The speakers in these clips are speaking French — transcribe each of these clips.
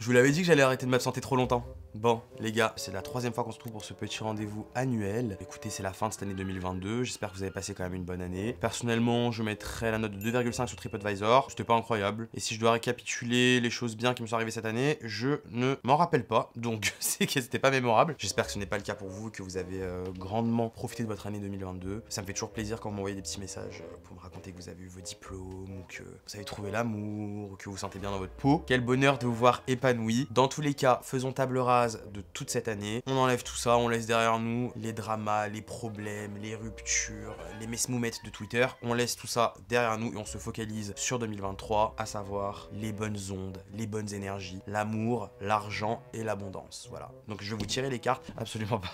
Je vous l'avais dit que j'allais arrêter de m'absenter trop longtemps. Bon, les gars, c'est la 3e fois qu'on se trouve pour ce petit rendez-vous annuel. Écoutez, c'est la fin de cette année 2022. J'espère que vous avez passé quand même une bonne année. Personnellement, je mettrais la note de 2,5 sur TripAdvisor. C'était pas incroyable. Et si je dois récapituler les choses bien qui me sont arrivées cette année, je ne m'en rappelle pas. Donc, c'est que c'était pas mémorable. J'espère que ce n'est pas le cas pour vous, que vous avez grandement profité de votre année 2022. Ça me fait toujours plaisir quand vous m'envoyez des petits messages pour me raconter que vous avez eu vos diplômes, ou que vous avez trouvé l'amour, ou que vous vous sentez bien dans votre peau. Quel bonheur de vous voir épanoui. Dans tous les cas, faisons table rase de toute cette année. On enlève tout ça, on laisse derrière nous les dramas, les problèmes, les ruptures, les mesmoumettes de Twitter. On laisse tout ça derrière nous et on se focalise sur 2023, à savoir les bonnes ondes, les bonnes énergies, l'amour, l'argent et l'abondance. Voilà. Donc je vais vous tirer les cartes. Absolument pas.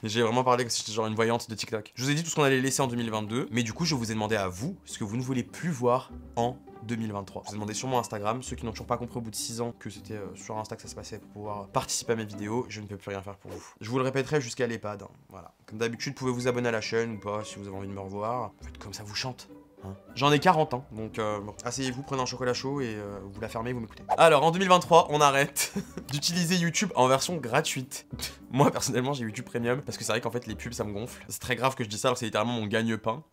J'ai vraiment parlé comme si j'étais genre une voyante de TikTok. Je vous ai dit tout ce qu'on allait laisser en 2022, mais du coup je vous ai demandé à vous ce que vous ne voulez plus voir en 2023. Je vous ai demandé sur mon Instagram, ceux qui n'ont toujours pas compris au bout de 6 ans que c'était sur Insta que ça se passait pour pouvoir participer à mes vidéos, je ne peux plus rien faire pour vous. Je vous le répéterai jusqu'à l'EHPAD, hein. Voilà. Comme d'habitude, vous pouvez vous abonner à la chaîne ou pas si vous avez envie de me revoir. Faites comme ça vous chante. Hein. J'en ai 40 ans, donc bon. Asseyez-vous, prenez un chocolat chaud et vous la fermez, vous m'écoutez. Alors en 2023, on arrête d'utiliser YouTube en version gratuite. Moi personnellement j'ai YouTube Premium parce que c'est vrai qu'en fait les pubs ça me gonfle. C'est très grave que je dis ça alors c'est littéralement mon gagne-pain.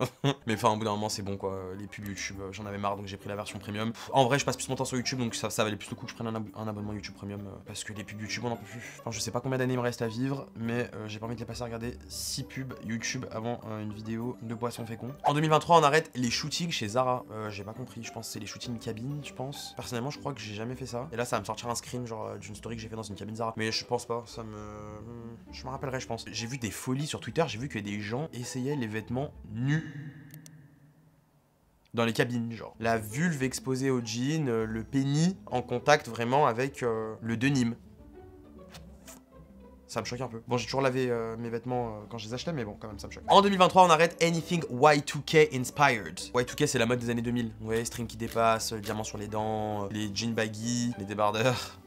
Mais enfin au bout d'un moment c'est bon quoi, les pubs YouTube j'en avais marre donc j'ai pris la version Premium. En vrai je passe plus mon temps sur YouTube donc ça valait plus le coup que je prenne un abonnement YouTube Premium parce que les pubs YouTube on en peut plus. Enfin je sais pas combien d'années il me reste à vivre mais j'ai pas envie de les passer à regarder 6 pubs YouTube avant une vidéo de poisson fécond. En 2023 on arrête les shootings chez Zara. J'ai pas compris, je pense que c'est les shootings cabine je pense. Personnellement je crois que j'ai jamais fait ça. Et là ça va me sortir un screen genre d'une story que j'ai fait dans une cabine Zara. Mais je pense pas, je me rappellerai je pense. J'ai vu des folies sur Twitter, j'ai vu que des gens essayaient les vêtements nus. Dans les cabines, genre. La vulve exposée au jean, le pénis en contact vraiment avec le denim. Ça me choque un peu. Bon, j'ai toujours lavé mes vêtements quand je les achetais, mais bon, quand même, ça me choque. En 2023, on arrête anything Y2K inspired. Y2K, c'est la mode des années 2000. Ouais, string qui dépasse, diamants sur les dents, les jeans baggy, les débardeurs.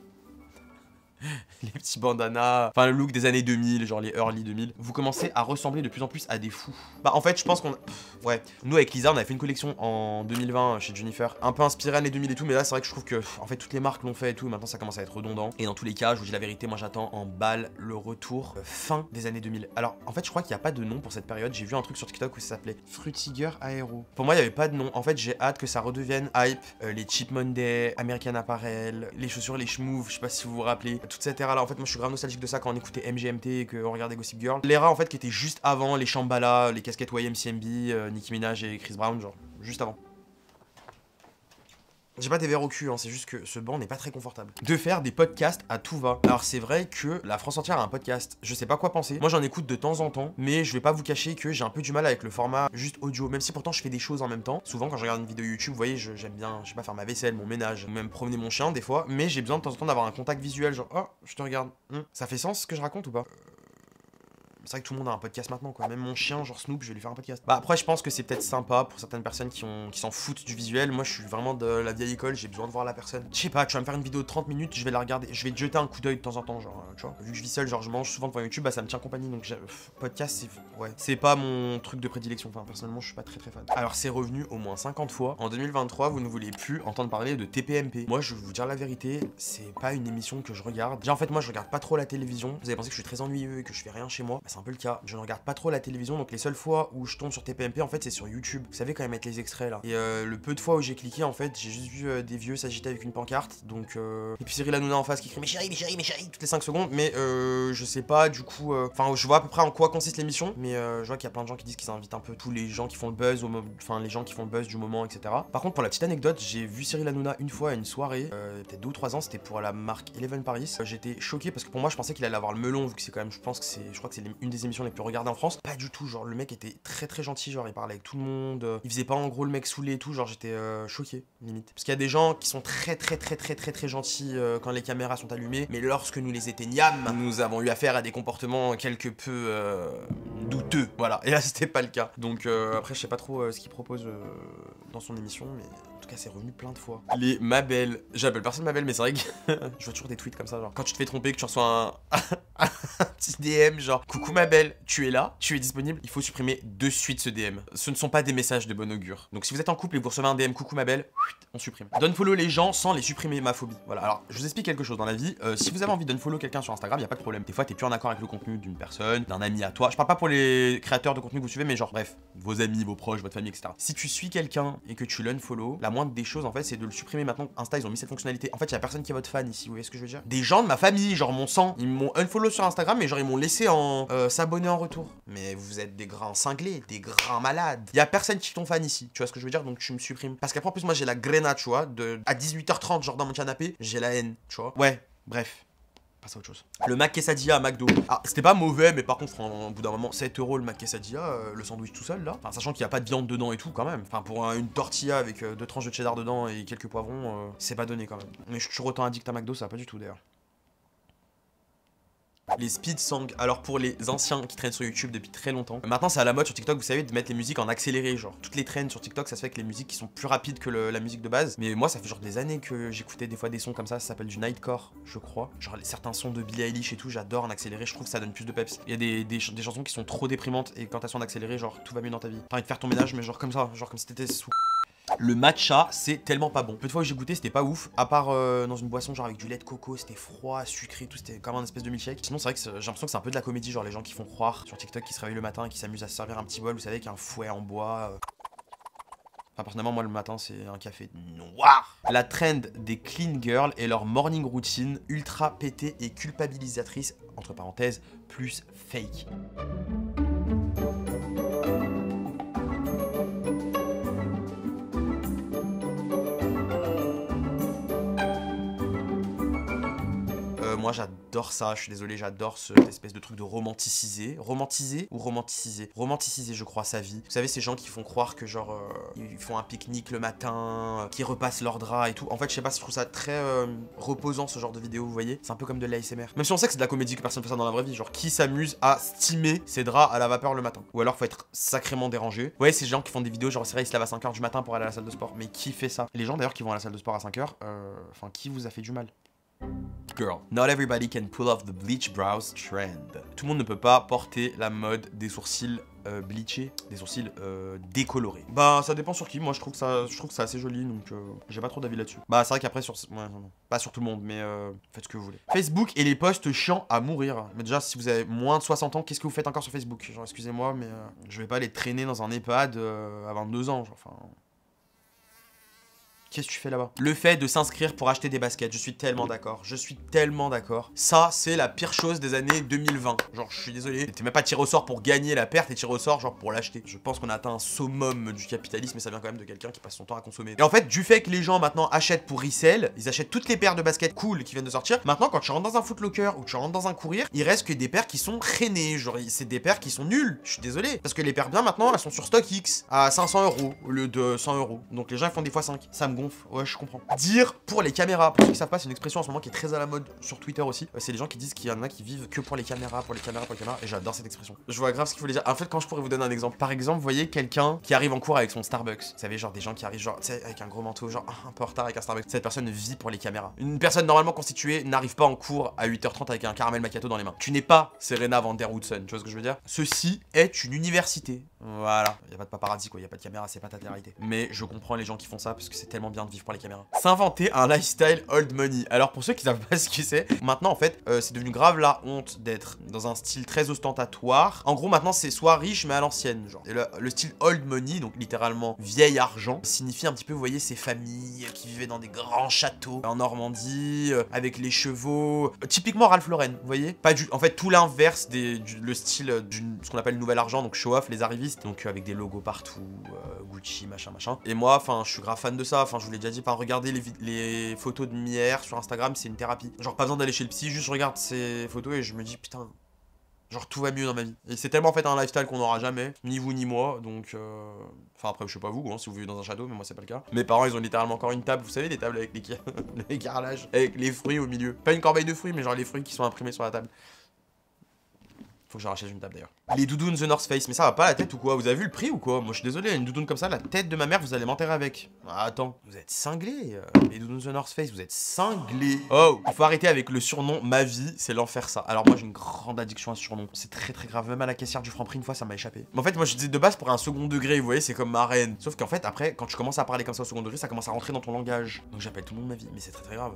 Les petits bandanas, enfin le look des années 2000, genre les early 2000. Vous commencez à ressembler de plus en plus à des fous. Bah en fait je pense qu'on... Ouais, nous avec Lisa on avait fait une collection en 2020 chez Jennifer, un peu inspirée années 2000 et tout, mais là c'est vrai que je trouve que en fait toutes les marques l'ont fait et tout, maintenant ça commence à être redondant. Et dans tous les cas, je vous dis la vérité, moi j'attends en balle le retour fin des années 2000. Alors en fait je crois qu'il n'y a pas de nom pour cette période, j'ai vu un truc sur TikTok où ça s'appelait Frutiger Aero. Pour moi il n'y avait pas de nom, en fait j'ai hâte que ça redevienne hype, les Cheap Monday, American Apparel, les chaussures, les schmoove, je sais pas si vous vous rappelez, toute cette ère là, en fait moi je suis grave nostalgique de ça quand on écoutait MGMT et qu'on regardait Gossip Girl. L'era en fait qui était juste avant les Shambhala, les casquettes YMCMB, Nicki Minaj et Chris Brown, genre juste avant. J'ai pas des verres au cul, hein, c'est juste que ce banc n'est pas très confortable. De faire des podcasts à tout va. Alors c'est vrai que la France entière a un podcast, je sais pas quoi penser. Moi j'en écoute de temps en temps, mais je vais pas vous cacher que j'ai un peu du mal avec le format juste audio, même si pourtant je fais des choses en même temps. Souvent quand je regarde une vidéo YouTube, vous voyez, j'aime bien, je sais pas, faire ma vaisselle, mon ménage, ou même promener mon chien des fois, mais j'ai besoin de temps en temps d'avoir un contact visuel, genre oh, je te regarde. Ça fait sens ce que je raconte ou pas? C'est vrai que tout le monde a un podcast maintenant quoi, même mon chien genre Snoop je vais lui faire un podcast. Bah après je pense que c'est peut-être sympa pour certaines personnes qui s'en foutent du visuel. Moi je suis vraiment de la vieille école, j'ai besoin de voir la personne. Je sais pas, tu vas me faire une vidéo de 30 minutes, je vais la regarder, je vais te jeter un coup d'œil de temps en temps genre, tu vois. Vu que je vis seul, genre je mange souvent devant YouTube, bah ça me tient compagnie donc podcast c'est... Ouais, c'est pas mon truc de prédilection, enfin personnellement je suis pas très fan. Alors c'est revenu au moins 50 fois. En 2023 vous ne voulez plus entendre parler de TPMP. Moi je vais vous dire la vérité, c'est pas une émission que je regarde. Déjà en fait moi je regarde pas trop la télévision. Vous avez pensé que je suis très ennuyeux et que je fais rien chez moi, bah, c'est un peu le cas. Je ne regarde pas trop la télévision, donc les seules fois où je tombe sur TPMP en fait c'est sur YouTube. Vous savez quand ils mettent les extraits là. Et le peu de fois où j'ai cliqué en fait, j'ai juste vu des vieux s'agiter avec une pancarte. Donc et puis Cyril Hanouna en face qui crie mais chérie, mais chérie, mais chérie toutes les 5 secondes. Mais je sais pas du coup. Enfin je vois à peu près en quoi consiste l'émission, mais je vois qu'il y a plein de gens qui disent qu'ils invitent un peu tous les gens qui font le buzz, enfin les gens qui font le buzz du moment, etc. Par contre pour la petite anecdote, j'ai vu Cyril Hanouna une fois à une soirée, peut-être 2 ou 3 ans, c'était pour la marque Eleven Paris. J'étais choqué parce que pour moi je pensais qu'il allait avoir le melon vu que c'est quand même, je crois que c'est une des émissions les plus regardées en France. Pas du tout, genre le mec était très gentil, genre il parlait avec tout le monde, il faisait pas en gros le mec saoulé et tout, genre j'étais choqué limite. Parce qu'il y a des gens qui sont très gentils quand les caméras sont allumées, mais lorsque nous les éteignâmes, nous avons eu affaire à des comportements quelque peu douteux, voilà. Et là c'était pas le cas. Donc après je sais pas trop ce qu'il propose dans son émission, mais en tout cas c'est revenu plein de fois. Les Mabel, j'appelle personne Mabel, mais c'est vrai que je vois toujours des tweets comme ça, genre quand tu te fais tromper, que tu reçois un petit DM genre coucou ma belle, tu es là, tu es disponible, il faut supprimer de suite ce DM. Ce ne sont pas des messages de bon augure. Donc si vous êtes en couple et vous recevez un DM coucou ma belle, on supprime. D'unfollow les gens sans les supprimer, ma phobie. Voilà, alors je vous explique quelque chose dans la vie. Si vous avez envie d'unfollow quelqu'un sur Instagram, il y a pas de problème. Des fois t'es plus en accord avec le contenu d'une personne, d'un ami à toi. Je parle pas pour les créateurs de contenu que vous suivez, mais genre bref, vos amis, vos proches, votre famille, etc. Si tu suis quelqu'un et que tu l'unfollow, la moindre des choses en fait c'est de le supprimer. Maintenant Insta ils ont mis cette fonctionnalité. En fait il y a personne qui est votre fan ici, vous voyez ce que je veux dire? Des gens de ma famille, genre mon sang, ils m'ont unfollow sur Instagram mais genre ils m'ont laissé en s'abonner en retour. Mais vous êtes des grands cinglés, des grands malades. Il y a personne qui t'ont fan ici, tu vois ce que je veux dire? Donc tu me supprimes. Parce qu'après en plus moi j'ai la grenade, tu vois, à 18h30 genre dans mon canapé, j'ai la haine, tu vois. Ouais, bref. Passe à autre chose. Le mac quesadilla à McDo. Ah, c'était pas mauvais, mais par contre, au bout d'un moment, 7 € le mac quesadilla, le sandwich tout seul là. Enfin, sachant qu'il n'y a pas de viande dedans et tout quand même. Enfin, pour une tortilla avec 2 tranches de cheddar dedans et quelques poivrons, c'est pas donné quand même. Mais je suis toujours autant addict à McDo, ça va pas du tout d'ailleurs. Les speed songs, alors pour les anciens qui traînent sur YouTube depuis très longtemps, maintenant c'est à la mode sur TikTok, vous savez, de mettre les musiques en accéléré, genre toutes les trends sur TikTok ça se fait avec les musiques qui sont plus rapides que la musique de base. Mais moi ça fait genre des années que j'écoutais des fois des sons comme ça s'appelle du nightcore, je crois. Genre certains sons de Billie Eilish et tout, j'adore en accéléré, je trouve que ça donne plus de peps. Il y a des chansons qui sont trop déprimantes et quand elles sont en accéléré, genre tout va mieux dans ta vie. T'as envie de faire ton ménage mais genre comme ça, genre comme si t'étais sous. Le matcha, c'est tellement pas bon. Peu de fois que j'ai goûté, c'était pas ouf. À part dans une boisson, genre avec du lait de coco, c'était froid, sucré, tout, c'était comme un espèce de milkshake. Sinon, c'est vrai que j'ai l'impression que c'est un peu de la comédie, genre les gens qui font croire sur TikTok qui se réveillent le matin et qui s'amusent à se servir un petit bol, vous savez, avec un fouet en bois. Enfin, personnellement, moi le matin, c'est un café noir. La trend des clean girls et leur morning routine ultra pétée et culpabilisatrice, entre parenthèses, plus fake. Moi j'adore ça, je suis désolé, j'adore cette espèce de truc de romanticisé. Romantisé ou romanticisé? Romanticisé je crois sa vie. Vous savez ces gens qui font croire que genre ils font un pique-nique le matin, qui repassent leurs draps et tout. En fait je sais pas, je trouve ça très reposant ce genre de vidéo, vous voyez. C'est un peu comme de l'ASMR. Même si on sait que c'est de la comédie, que personne fait ça dans la vraie vie. Genre qui s'amuse à steamer ses draps à la vapeur le matin? Ou alors faut être sacrément dérangé. Vous voyez ces gens qui font des vidéos genre c'est vrai ils se lavent à 5h du matin pour aller à la salle de sport. Mais qui fait ça? Les gens d'ailleurs qui vont à la salle de sport à 5h, enfin qui vous a fait du mal? Girl, not everybody can pull off the bleach brows trend. Tout le monde ne peut pas porter la mode des sourcils bleachés, des sourcils décolorés. Bah ça dépend sur qui, moi je trouve que c'est assez joli, donc j'ai pas trop d'avis là-dessus. Bah c'est vrai qu'après sur... Ouais, non, pas sur tout le monde, mais faites ce que vous voulez. Facebook et les posts chiants à mourir. Mais déjà si vous avez moins de 60 ans, qu'est-ce que vous faites encore sur Facebook? Genre excusez-moi, mais je vais pas les traîner dans un EHPAD à 22 ans, genre, enfin... Qu'est-ce que tu fais là-bas? Le fait de s'inscrire pour acheter des baskets, je suis tellement d'accord. Je suis tellement d'accord. Ça, c'est la pire chose des années 2020. Genre, je suis désolé. T'es même pas tiré au sort pour gagner la perte, t'es tiré au sort genre pour l'acheter. Je pense qu'on a atteint un summum du capitalisme et ça vient quand même de quelqu'un qui passe son temps à consommer. Et en fait, du fait que les gens maintenant achètent pour resell, ils achètent toutes les paires de baskets cool qui viennent de sortir. Maintenant, quand tu rentres dans un Foot Locker ou tu rentres dans un Courir, il reste que des paires qui sont traînées. Genre, c'est des paires qui sont nulles. Je suis désolé. Parce que les paires bien maintenant, elles sont sur StockX à 500 € au lieu de 100 €. Donc les gens ils font des fois 5. Ça me gonfle. Ouais, je comprends. Dire pour les caméras. Pour ceux qui savent pas, c'est une expression en ce moment qui est très à la mode sur Twitter aussi. C'est les gens qui disent qu'il y en a qui vivent que pour les caméras, pour les caméras, pour les caméras. Et j'adore cette expression. Je vois grave ce qu'il voulait dire. En fait, quand je pourrais vous donner un exemple. Par exemple, vous voyez quelqu'un qui arrive en cours avec son Starbucks. Vous savez, genre des gens qui arrivent, genre, tu sais, avec un gros manteau, genre un peu en retard avec un Starbucks. Cette personne vit pour les caméras. Une personne normalement constituée n'arrive pas en cours à 8h30 avec un caramel macchiato dans les mains. Tu n'es pas Serena Van Der Woodsen. Tu vois ce que je veux dire? Ceci est une université. Voilà. Il y a pas de paparazzi quoi. Il y a pas de caméra. C'est pas ta télé-réalité. Mais je comprends les gens qui font ça parce que c'est tellement bien de vivre pour les caméras. S'inventer un lifestyle old money. Alors pour ceux qui savent pas ce que c'est, maintenant en fait c'est devenu grave la honte d'être dans un style très ostentatoire. En gros maintenant c'est soit riche mais à l'ancienne genre. Et le style old money, donc littéralement vieil argent, signifie un petit peu, vous voyez, ces familles qui vivaient dans des grands châteaux en Normandie, avec les chevaux. Typiquement Ralph Lauren, vous voyez. Pas du... En fait tout l'inverse le style ce qu'on appelle nouvel argent, donc show off, les arrivistes, donc avec des logos partout, Gucci, machin. Et moi, enfin je suis grave fan de ça, enfin je vous l'ai déjà dit, par regarder les photos de Mier sur Instagram, c'est une thérapie. Genre pas besoin d'aller chez le psy, juste je regarde ces photos et je me dis putain, genre tout va mieux dans ma vie. Et c'est tellement en fait un lifestyle qu'on n'aura jamais, ni vous ni moi, donc enfin après je sais pas vous, hein, si vous vivez dans un château, mais moi c'est pas le cas. Mes parents ils ont littéralement encore une table, vous savez les tables avec les carrelages, avec les fruits au milieu. Pas une corbeille de fruits, mais genre les fruits qui sont imprimés sur la table. Faut que je rachète une table d'ailleurs. Les doudounes The North Face, mais ça va pas la tête ou quoi? Vous avez vu le prix ou quoi? Moi je suis désolé, une doudoune comme ça, la tête de ma mère, vous allez m'enterrer avec. Ah, attends, vous êtes cinglés. Les doudounes The North Face, vous êtes cinglés. Oh, il faut arrêter avec le surnom ma vie, c'est l'enfer ça. Alors moi j'ai une grande addiction à ce surnom. C'est très très grave, même à la caissière du Franprix une fois ça m'a échappé. Mais en fait moi je disais de base pour un second degré, vous voyez, c'est comme ma reine. Sauf qu'en fait après, quand tu commences à parler comme ça au second degré, ça commence à rentrer dans ton langage. Donc j'appelle tout le monde ma vie, mais c'est très très grave.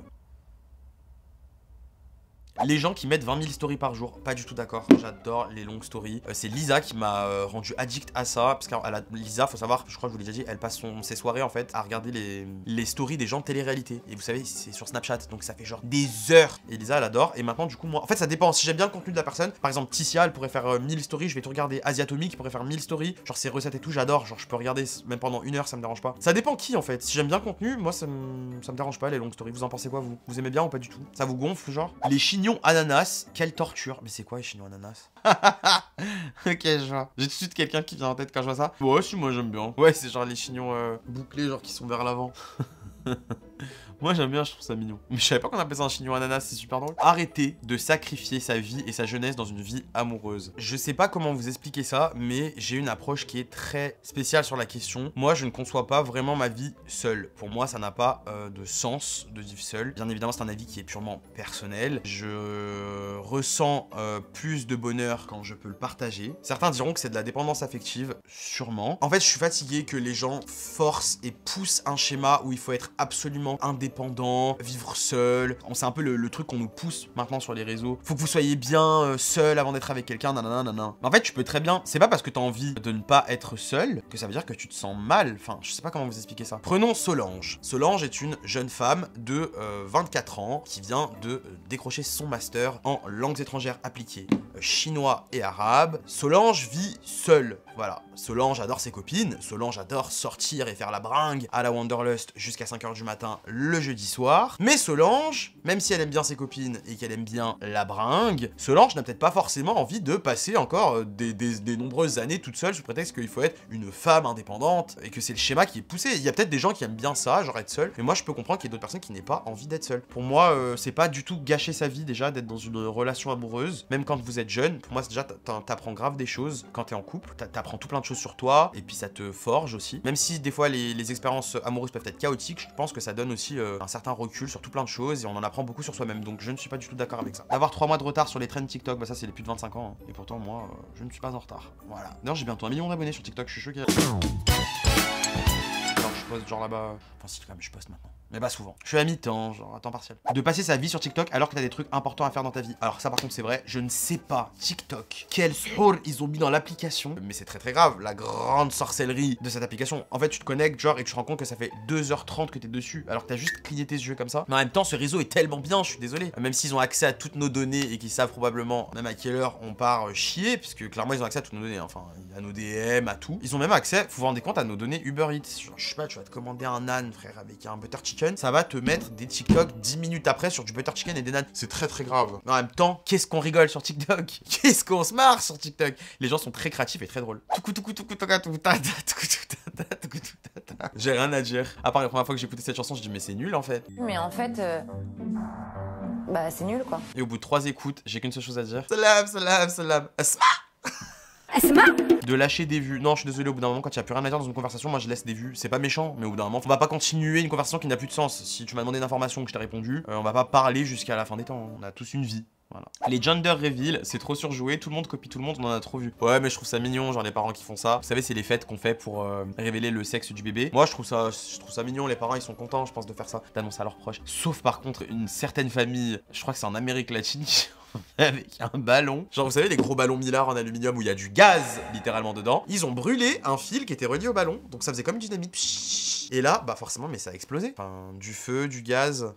Les gens qui mettent 20 000 stories par jour, pas du tout d'accord. J'adore les longues stories. C'est Lisa qui m'a rendu addict à ça. Parce que Lisa, faut savoir, je crois que je vous l'ai déjà dit, elle passe ses soirées en fait à regarder les stories des gens de télé-réalité. Et vous savez, c'est sur Snapchat, donc ça fait genre des heures. Et Lisa, elle adore. Et maintenant, du coup, moi, en fait, ça dépend. Si j'aime bien le contenu de la personne, par exemple, Ticia, elle pourrait faire 1000 stories, je vais tout regarder. Asiatomique, qui pourrait faire 1000 stories. Genre ses recettes et tout, j'adore. Genre, je peux regarder même pendant 1 heure, ça me dérange pas. Ça dépend qui en fait. Si j'aime bien le contenu, moi, ça me dérange pas les longues stories. Vous en pensez quoi, vous? Vous aimez bien ou pas du tout? Ça vous gonfle, genre? Les chignons ananas. Quelle torture. Mais c'est quoi les chignons ananas? Ok, je vois. J'ai tout de suite quelqu'un qui vient en tête quand je vois ça. Ouais, si, moi j'aime bien. Ouais, c'est genre les chignons bouclés, genre qui sont vers l'avant. Moi j'aime bien, je trouve ça mignon. Mais je savais pas qu'on appelait ça un chignon ananas, c'est super drôle. Arrêtez de sacrifier sa vie et sa jeunesse dans une vie amoureuse. Je sais pas comment vous expliquer ça, mais j'ai une approche qui est très spéciale sur la question. Moi je ne conçois pas vraiment ma vie seule. Pour moi ça n'a pas de sens de vivre seul. Bien évidemment c'est un avis qui est purement personnel. Je ressens plus de bonheur quand je peux le partager. Certains diront que c'est de la dépendance affective, sûrement. En fait je suis fatigué que les gens forcent et poussent un schéma où il faut être absolument indépendant, vivre seul. C'est un peu le truc qu'on nous pousse maintenant sur les réseaux. Faut que vous soyez bien seul avant d'être avec quelqu'un, nanana. En fait, tu peux très bien. C'est pas parce que t'as envie de ne pas être seul que ça veut dire que tu te sens mal. Enfin, je sais pas comment vous expliquer ça. Prenons Solange. Solange est une jeune femme de 24 ans qui vient de décrocher son master en langues étrangères appliquées, chinois et arabe. Solange vit seule. Voilà. Solange adore ses copines. Solange adore sortir et faire la bringue à la Wanderlust jusqu'à 5 h du matin le jeudi soir. Mais Solange, même si elle aime bien ses copines et qu'elle aime bien la bringue, Solange n'a peut-être pas forcément envie de passer encore des nombreuses années toute seule sous prétexte qu'il faut être une femme indépendante et que c'est le schéma qui est poussé. Il y a peut-être des gens qui aiment bien ça, genre être seul, mais moi je peux comprendre qu'il y a d'autres personnes qui n'aient pas envie d'être seule. Pour moi, c'est pas du tout gâcher sa vie déjà d'être dans une relation amoureuse, même quand vous êtes jeune. Pour moi, c'est déjà t'apprends grave des choses quand t'es en couple, t'apprends tout plein de choses sur toi et puis ça te forge aussi. Même si des fois les expériences amoureuses peuvent être chaotiques, je pense que ça donne aussi un certain recul sur tout plein de choses et on en apprend beaucoup sur soi-même. Donc je ne suis pas du tout d'accord avec ça. Avoir 3 mois de retard sur les trends TikTok, bah ça c'est les plus de 25 ans. Hein. Et pourtant moi, je ne suis pas en retard. Voilà. D'ailleurs j'ai bientôt 1 million d'abonnés sur TikTok, je suis choqué. Alors je poste genre là-bas. Enfin si quand même je poste maintenant. Mais pas souvent. Je suis à mi-temps, genre à temps partiel. De passer sa vie sur TikTok alors que t'as des trucs importants à faire dans ta vie. Alors ça par contre c'est vrai, je ne sais pas TikTok quel sort ils ont mis dans l'application. Mais c'est très très grave, la grande sorcellerie de cette application. En fait tu te connectes genre et tu te rends compte que ça fait 2 h 30 que t'es dessus alors que t'as juste cligné tes yeux comme ça. Mais en même temps ce réseau est tellement bien, je suis désolé. Même s'ils ont accès à toutes nos données et qu'ils savent probablement même à quelle heure on part chier, puisque clairement ils ont accès à toutes nos données, enfin à nos DM, à tout. Ils ont même accès, vous vous rendez compte, à nos données Uber Eats. Genre, je sais pas, tu vas te commander un âne frère avec un butter chicken, ça va te mettre des TikTok 10 minutes après sur du butter chicken et des nanes. C'est très très grave. Mais en même temps, qu'est-ce qu'on rigole sur TikTok? Qu'est-ce qu'on se marre sur TikTok? Les gens sont très créatifs et très drôles. J'ai rien à dire. À part la première fois que j'ai écouté cette chanson, je dis mais c'est nul en fait. Mais en fait, bah c'est nul quoi. Et au bout de 3 écoutes, j'ai qu'une seule chose à dire. Salam. De lâcher des vues. Non, je suis désolé, au bout d'un moment, quand il n'y a plus rien à dire dans une conversation, moi je laisse des vues. C'est pas méchant, mais au bout d'un moment, on va pas continuer une conversation qui n'a plus de sens. Si tu m'as demandé une information que je t'ai répondu, on va pas parler jusqu'à la fin des temps. On a tous une vie. Voilà. Les gender reveal, c'est trop surjoué, tout le monde copie tout le monde, on en a trop vu. Ouais, mais je trouve ça mignon, genre les parents qui font ça. Vous savez, c'est les fêtes qu'on fait pour révéler le sexe du bébé. Moi, je trouve ça mignon, les parents ils sont contents, je pense, de faire ça, d'annoncer à leurs proches. Sauf par contre, une certaine famille, je crois que c'est en Amérique latine, avec un ballon. Genre, vous savez, les gros ballons Millard en aluminium où il y a du gaz littéralement dedans. Ils ont brûlé un fil qui était relié au ballon, donc ça faisait comme du dynamite. Et là, bah forcément, mais ça a explosé. Enfin, du feu, du gaz.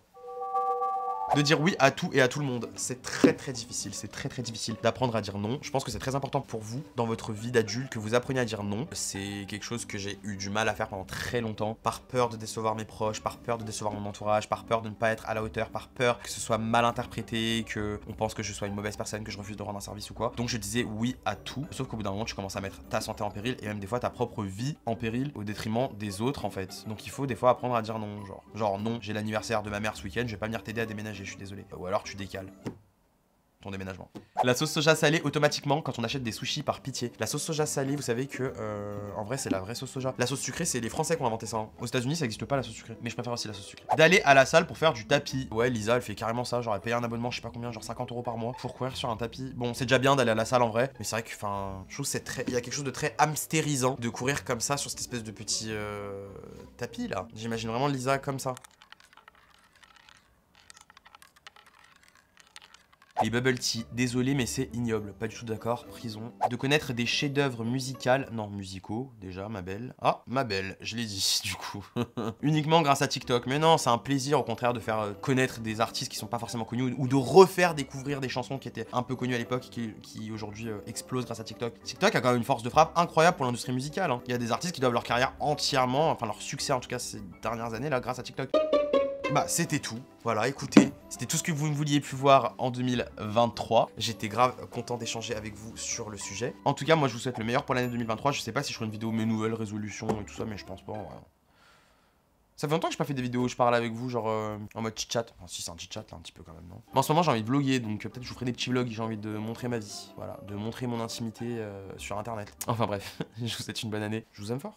De dire oui à tout et à tout le monde, c'est très très difficile, c'est très très difficile d'apprendre à dire non. Je pense que c'est très important pour vous, dans votre vie d'adulte, que vous appreniez à dire non. C'est quelque chose que j'ai eu du mal à faire pendant très longtemps, par peur de décevoir mes proches, par peur de décevoir mon entourage, par peur de ne pas être à la hauteur, par peur que ce soit mal interprété, que on pense que je sois une mauvaise personne, que je refuse de rendre un service ou quoi. Donc je disais oui à tout, sauf qu'au bout d'un moment tu commences à mettre ta santé en péril et même des fois ta propre vie en péril au détriment des autres en fait. Donc il faut des fois apprendre à dire non, genre non, j'ai l'anniversaire de ma mère ce week-end, je vais pas venir t'aider à déménager, je suis désolé. Ou alors tu décales. ton déménagement. La sauce soja salée automatiquement quand on achète des sushis par pitié. La sauce soja salée, vous savez que en vrai c'est la vraie sauce soja. La sauce sucrée, c'est les Français qui ont inventé ça. Hein. Aux États-Unis ça n'existe pas la sauce sucrée, mais je préfère aussi la sauce sucrée. D'aller à la salle pour faire du tapis. Ouais, Lisa elle fait carrément ça, genre elle paye un abonnement, je sais pas combien, genre 50 € par mois pour courir sur un tapis. Bon, c'est déjà bien d'aller à la salle en vrai, mais c'est vrai que enfin, je trouve c'est très, il y a quelque chose de très hamstérisant de courir comme ça sur cette espèce de petit tapis là. J'imagine vraiment Lisa comme ça. Les bubble tea, désolé mais c'est ignoble, pas du tout d'accord, prison. De connaître des chefs-d'œuvre musicaux, déjà, ma belle. Ah, ma belle, je l'ai dit, du coup. Uniquement grâce à TikTok. Mais non, c'est un plaisir au contraire de faire connaître des artistes qui sont pas forcément connus ou de refaire découvrir des chansons qui étaient un peu connues à l'époque et qui aujourd'hui explosent grâce à TikTok. TikTok a quand même une force de frappe incroyable pour l'industrie musicale. Hein. Il y a des artistes qui doivent leur carrière entièrement, enfin leur succès en tout cas ces dernières années là, grâce à TikTok. Bah c'était tout, voilà écoutez, c'était tout ce que vous ne vouliez plus voir en 2023. J'étais grave content d'échanger avec vous sur le sujet. En tout cas moi je vous souhaite le meilleur pour l'année 2023, je sais pas si je ferai une vidéo mes nouvelles résolutions et tout ça mais je pense pas, ouais. Ça fait longtemps que j'ai pas fait des vidéos où je parle avec vous genre en mode chit-chat. Enfin si c'est un chit-chat là un petit peu quand même non. Mais en ce moment j'ai envie de vlogger donc peut-être je vous ferai des petits vlogs, j'ai envie de montrer ma vie, voilà, de montrer mon intimité sur internet. Enfin bref, je vous souhaite une bonne année, je vous aime fort.